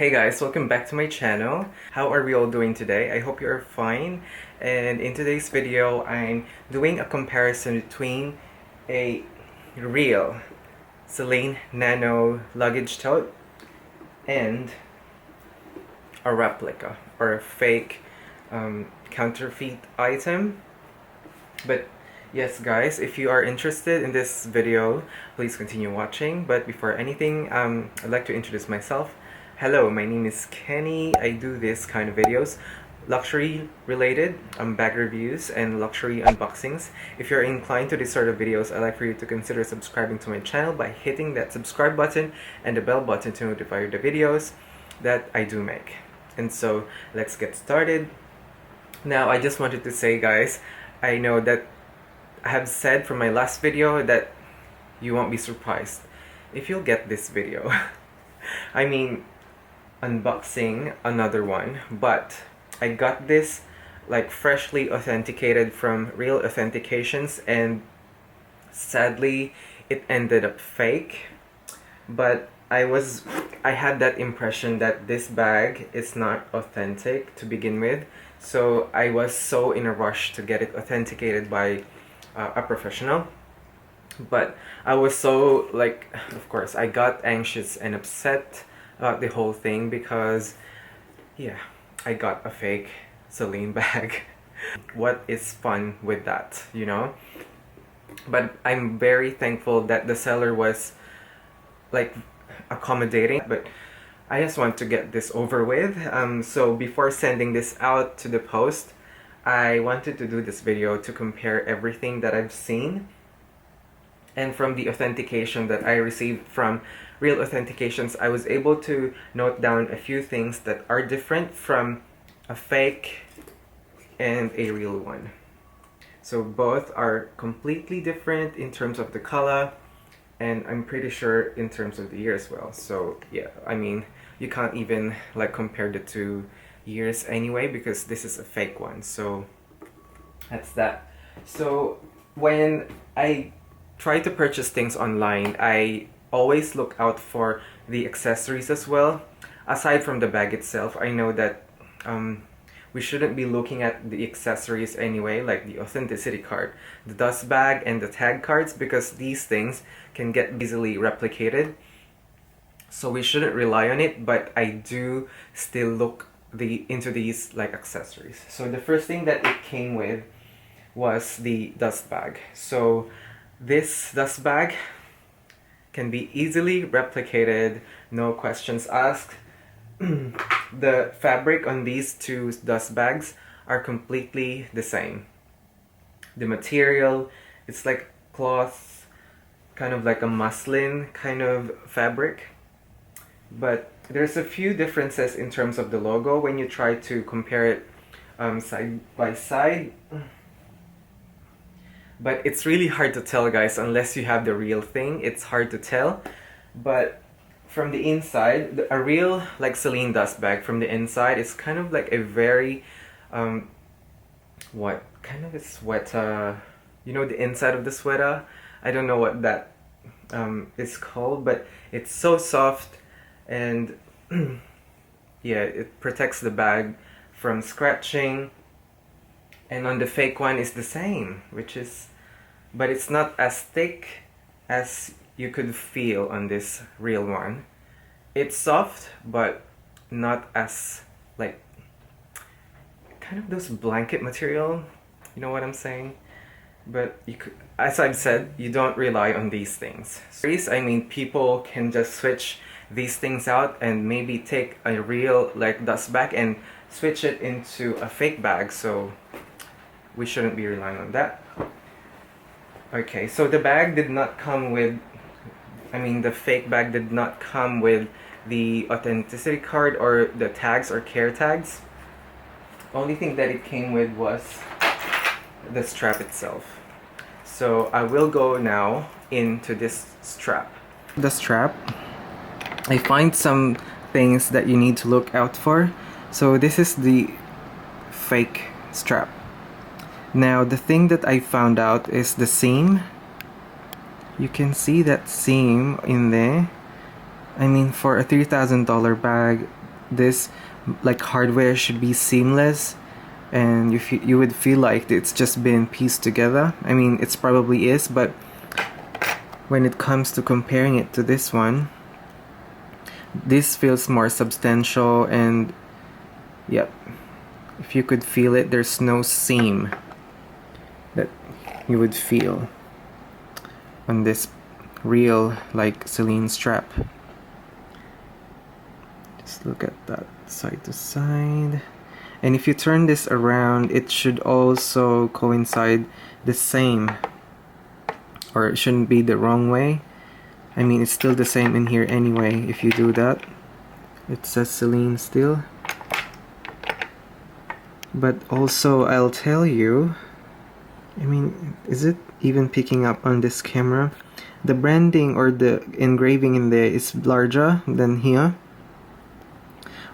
Hey guys, welcome back to my channel. How are we all doing today? I hope you're fine. And in today's video, I'm doing a comparison between a real Celine Nano luggage tote and a replica or a fake counterfeit item. But yes guys, if you are interested in this video, please continue watching. But before anything, I'd like to introduce myself. Hello, my name is Kenny. I do this kind of videos, luxury related, bag reviews and luxury unboxings. If you're inclined to this sort of videos, I'd like for you to consider subscribing to my channel by hitting that subscribe button and the bell button to notify you the videos that I do make. And so let's get started. Now I just wanted to say guys, I know that I have said from my last video that you won't be surprised if you'll get this video. I mean, unboxing another one, but I got this like freshly authenticated from Real Authentications, and sadly it ended up fake. But I had that impression that this bag is not authentic to begin with, so I was so in a rush to get it authenticated by a professional. But I was so like, of course I got anxious and upset about the whole thing because yeah, I got a fake Celine bag. What is fun with that, you know? But I'm very thankful that the seller was like accommodating. But I just want to get this over with. So before sending this out to the post, I wanted to do this video to compare everything that I've seen. And from the authentication that I received from Real Authentications, I was able to note down a few things that are different from a fake and a real one. So both are completely different in terms of the color, and I'm pretty sure in terms of the year as well. So yeah, I mean, you can't even like compare the 2 years anyway because this is a fake one. So that's that. So when I try to purchase things online, I always look out for the accessories as well. Aside from the bag itself, I know that we shouldn't be looking at the accessories anyway, like the authenticity card, the dust bag, and the tag cards, because these things can get easily replicated. So we shouldn't rely on it, but I do still look into these like accessories. So the first thing that it came with was the dust bag. So this dust bag can be easily replicated, no questions asked. The fabric on these two dust bags are completely the same. The material, it's like cloth, kind of like a muslin kind of fabric. But there's a few differences in terms of the logo when you try to compare it side by side. But it's really hard to tell guys, unless you have the real thing. It's hard to tell. But from the inside, a real like Celine dust bag from the inside is kind of like a very what kind of a sweater, you know, the inside of the sweater, I don't know what that is called, but it's so soft, and yeah, it protects the bag from scratching. And on the fake one is the same, but it's not as thick as you could feel on this real one. It's soft, but not as like kind of those blanket material, you know what I'm saying? But you could, as I've said, you don't rely on these things. I mean, people can just switch these things out and maybe take a real like dust bag and switch it into a fake bag, so we shouldn't be relying on that. Okay, so the bag did not come with, I mean the fake bag did not come with the authenticity card or the tags or care tags. Only thing that it came with was the strap itself. So I will go now into this strap. The strap, I find some things that you need to look out for. So this is the fake strap. Now the thing that I found out is the seam. You can see that seam in there. I mean, for a $3,000 bag, this like hardware should be seamless, and you would feel like it's just been pieced together. I mean, it's probably is, but when it comes to comparing it to this one, this feels more substantial, and yep, if you could feel it, there's no seam that you would feel on this real like Celine strap. Just look at that side to side, and if you turn this around, it should also coincide the same, or it shouldn't be the wrong way. I mean, it's still the same in here anyway. If you do that, it says Celine still. But also, I'll tell you, I mean, is it even picking up on this camera? The branding or the engraving in there is larger than here.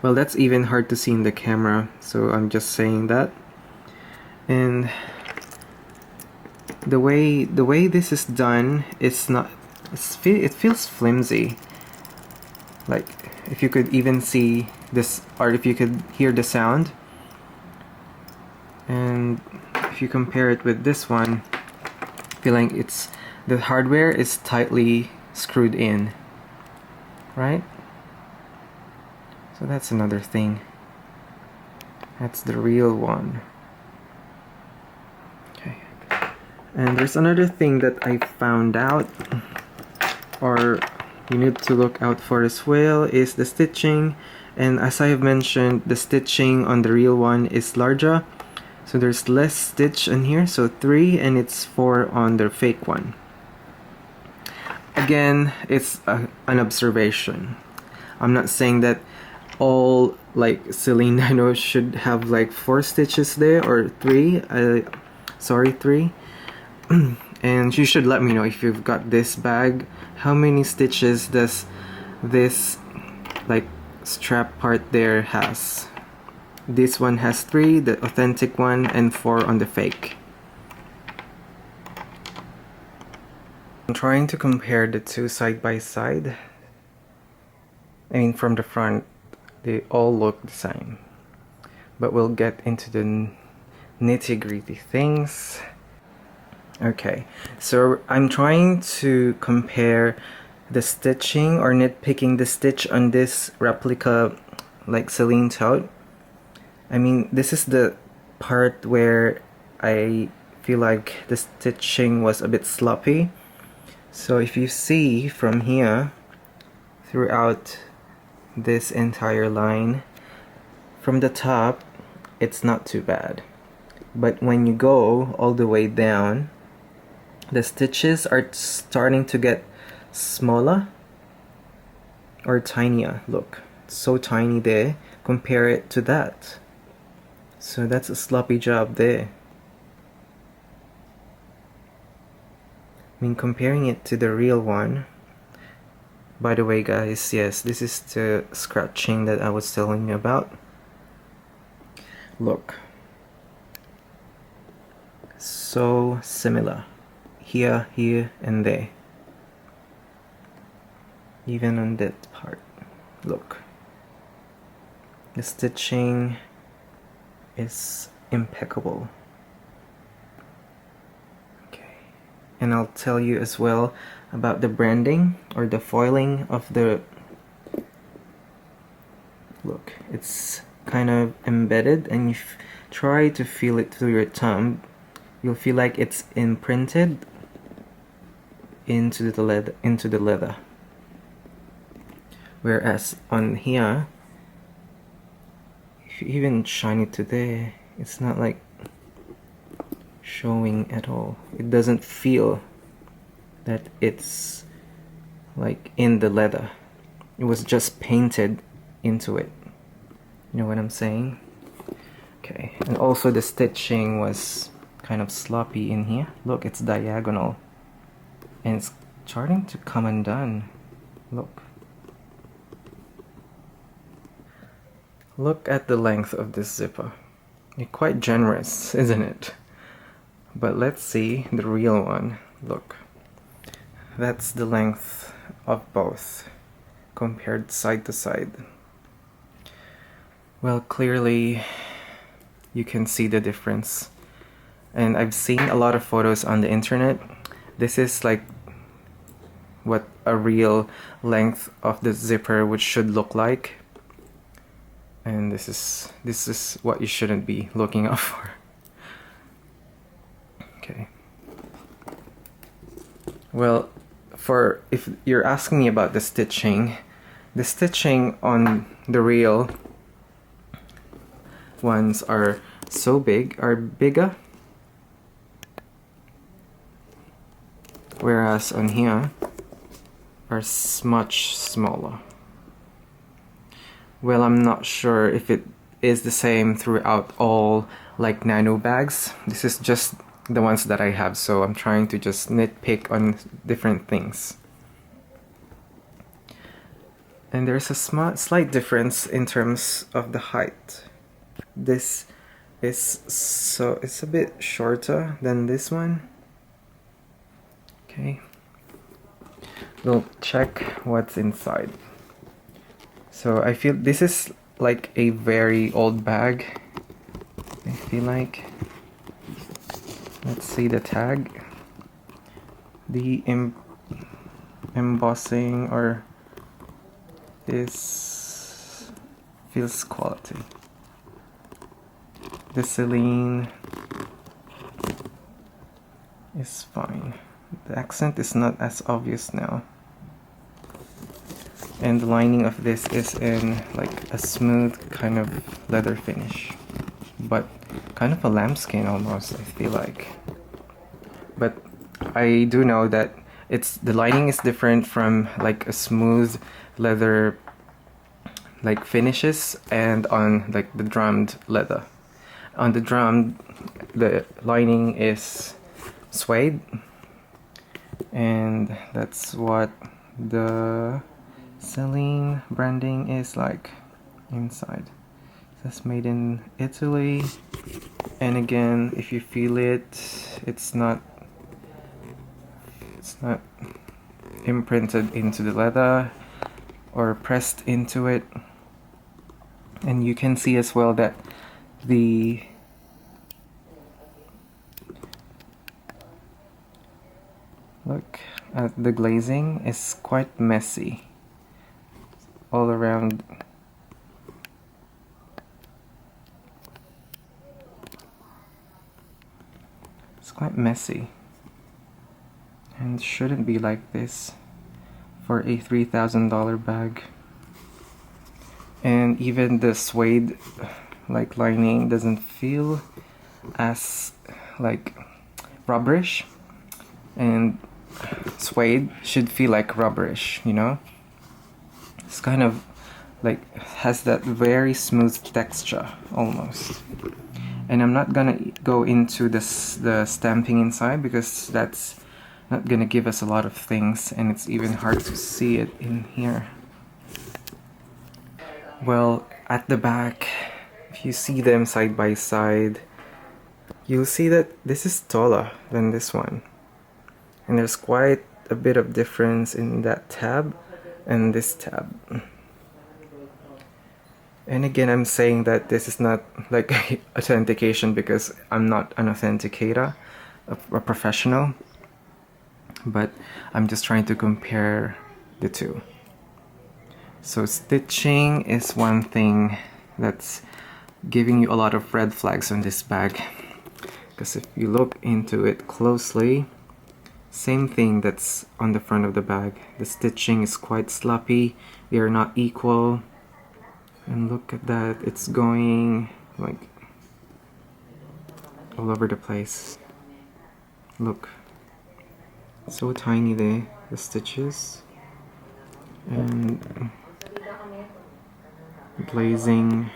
Well, that's even hard to see in the camera, so I'm just saying that. And the way this is done, it's not, it feels flimsy. Like, if you could even see this, or if you could hear the sound. And if you compare it with this one, feeling it's, the hardware is tightly screwed in, right? So that's another thing. That's the real one. Okay. And there's another thing that I found out, or you need to look out for as well, is the stitching. And as I have mentioned, the stitching on the real one is larger. So there's less stitch in here, so 3, and it's 4 on the fake one. Again, it's an observation. I'm not saying that all like Celine Nano should have like 4 stitches there, or 3. Sorry, 3. And you should let me know if you've got this bag, how many stitches does this like strap part there has. This one has 3, the authentic one, and 4 on the fake. I'm trying to compare the two side by side. I mean, from the front, they all look the same. But we'll get into the nitty-gritty things. Okay, so I'm trying to compare the stitching, or nitpicking the stitch on this replica like Celine tote. I mean, this is the part where I feel like the stitching was a bit sloppy. So if you see from here, throughout this entire line, from the top, it's not too bad. But when you go all the way down, the stitches are starting to get smaller or tinier. Look, it's so tiny there. Compare it to that. So that's a sloppy job there. I mean, comparing it to the real one. By the way, guys, yes, this is the scratching that I was telling you about. Look. So similar. Here, here, and there. Even on that part. Look. The stitching is impeccable. Okay, and I'll tell you as well about the branding or the foiling of the, look, it's kind of embedded, and you try to feel it through your thumb, you'll feel like it's imprinted into the leather. Whereas on here, if you even shine it to there, it's not like showing at all. It doesn't feel that it's like in the leather. It was just painted into it. You know what I'm saying? Okay, and also the stitching was kind of sloppy in here. Look, it's diagonal. And it's starting to come undone. Look. Look at the length of this zipper. It's quite generous, isn't it? But let's see the real one. Look. That's the length of both, compared side to side. Well, clearly you can see the difference. And I've seen a lot of photos on the internet. This is like what a real length of the zipper which should look like. And this is what you shouldn't be looking out for. Okay. Well, if you're asking me about the stitching on the real ones are bigger, whereas on here are much smaller. Well, I'm not sure if it is the same throughout all like Nano bags. This is just the ones that I have, so I'm trying to just nitpick on different things. And there's a slight difference in terms of the height. This is it's a bit shorter than this one. Okay. We'll check what's inside. So I feel this is like a very old bag. I feel like. Let's see the tag. The embossing or this feels quality. The Celine is fine. The accent is not as obvious now. And the lining of this is in like a smooth kind of leather finish, but kind of a lambskin almost, I feel like. But I do know that the lining is different from like a smooth leather like finishes and on like the drummed leather. On the drummed, the lining is suede, and that's what the Celine branding is like inside. That's made in Italy, and again, if you feel it, it's not imprinted into the leather or pressed into it. And you can see as well that look at the glazing is quite messy all around. It's quite messy and shouldn't be like this for a $3,000 bag. And even the suede like lining doesn't feel as like rubberish, and suede should feel like rubberish, you know? It's kind of like has that very smooth texture almost. And I'm not gonna go into the stamping inside because that's not gonna give us a lot of things, and it's even hard to see it in here. Well, at the back, if you see them side by side, you'll see that this is taller than this one. And there's quite a bit of difference in that tab and this tab. And again, I'm saying that this is not like authentication because I'm not an authenticator, a professional, but I'm just trying to compare the two. So stitching is one thing that's giving you a lot of red flags on this bag, because if you look into it closely, same thing that's on the front of the bag. The stitching is quite sloppy, they are not equal, and look at that, it's going like all over the place. Look, so tiny there, the stitches, and glazing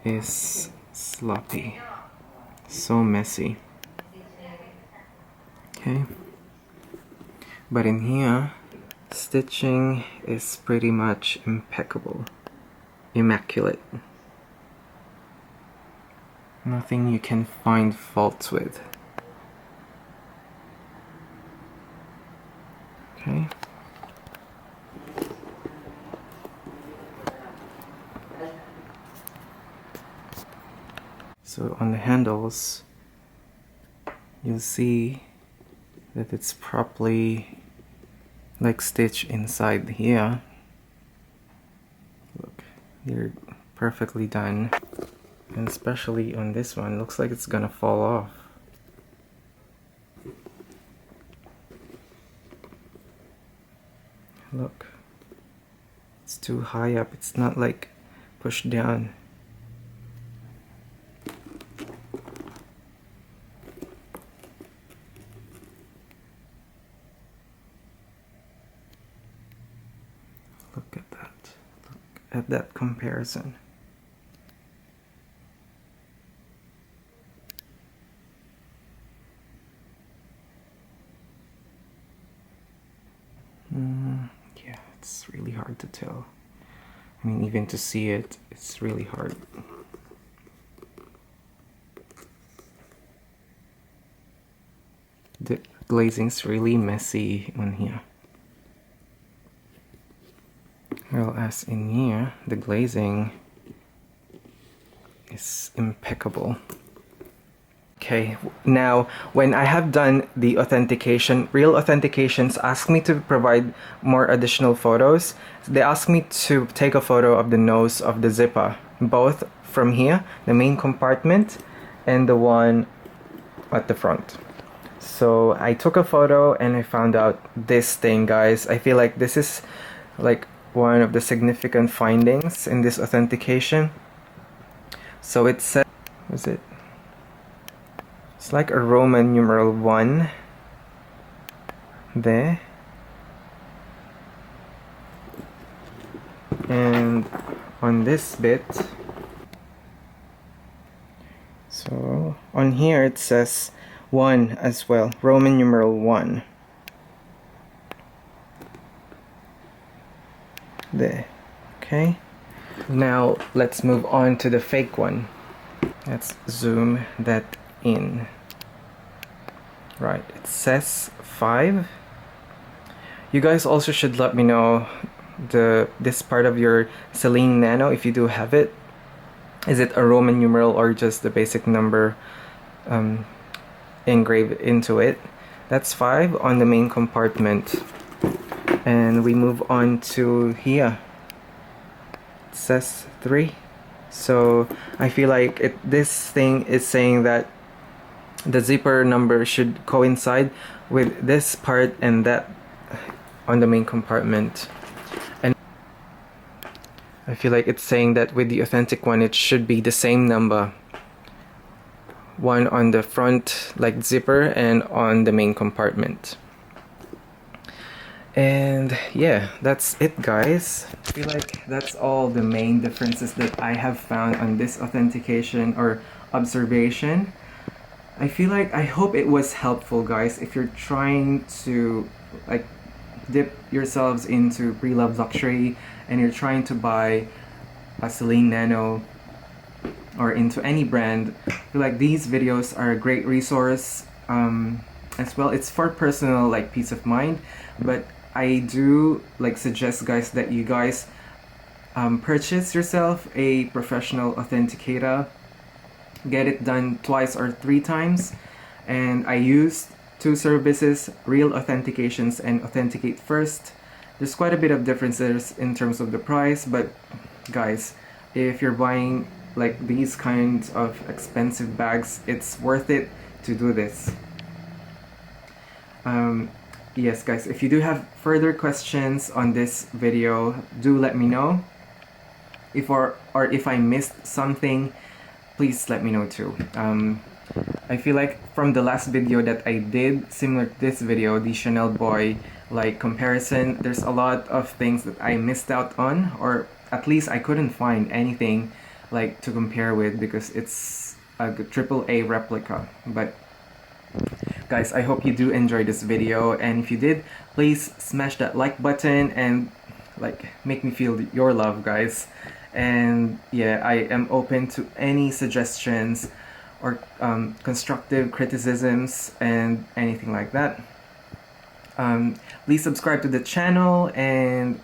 is sloppy, so messy. Okay, but in here, stitching is pretty much impeccable, immaculate. Nothing you can find faults with. Okay. So on the handles, you'll see that it's properly like stitched inside here. Look, they're perfectly done. And especially on this one, looks like it's gonna fall off. Look, it's too high up. It's not like pushed down. Look at that. Look at that comparison. Yeah, it's really hard to tell. I mean, even to see it, it's really hard. The glazing's really messy on here. Well, as in here, the glazing is impeccable. Okay, now when I have done the authentication, Real Authentications asked me to provide more additional photos. They asked me to take a photo of the nose of the zipper, both from here, the main compartment, and the one at the front. So I took a photo and I found out this thing, guys. I feel like this is like one of the significant findings in this authentication. So it said, what is it? It's like a Roman numeral 1 there, and on this bit, so on here it says 1 as well, Roman numeral 1 there. Okay, now let's move on to the fake one. Let's zoom that in. Right, it says 5. You guys also should let me know this part of your Celine Nano, if you do have it. Is it a Roman numeral or just the basic number engraved into it? That's 5 on the main compartment. And we move on to here. It says 3. So I feel like this thing is saying that the zipper number should coincide with this part and that on the main compartment. And I feel like it's saying that with the authentic one, it should be the same number. One on the front, like zipper, and on the main compartment. And yeah, that's it, guys. I feel like that's all the main differences that I have found on this authentication or observation. I feel like, I hope it was helpful, guys, if you're trying to like dip yourselves into pre-loved luxury and you're trying to buy a Celine Nano or into any brand. I feel like these videos are a great resource as well. It's for personal like peace of mind, but I do like suggest, guys, that you guys purchase yourself a professional authenticator. Get it done 2 or 3 times. And I used 2 services, Real Authentications and Authenticate First. There's quite a bit of differences in terms of the price, but guys, if you're buying like these kinds of expensive bags, it's worth it to do this. Yes, guys, if you do have further questions on this video, do let me know. If I missed something, please let me know too. I feel like from the last video that I did, similar to this video, the Chanel Boy like comparison, there's a lot of things that I missed out on, or at least I couldn't find anything like to compare with because it's a AAA replica. But guys, I hope you do enjoy this video, and if you did, please smash that like button and like make me feel your love, guys. And yeah, I am open to any suggestions or constructive criticisms and anything like that. Please subscribe to the channel and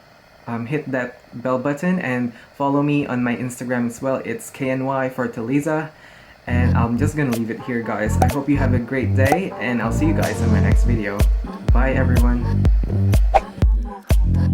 hit that bell button and follow me on my Instagram as well. It's KNY Fortaleza. And I'm just gonna leave it here, guys. I hope you have a great day, and I'll see you guys in my next video. Bye everyone.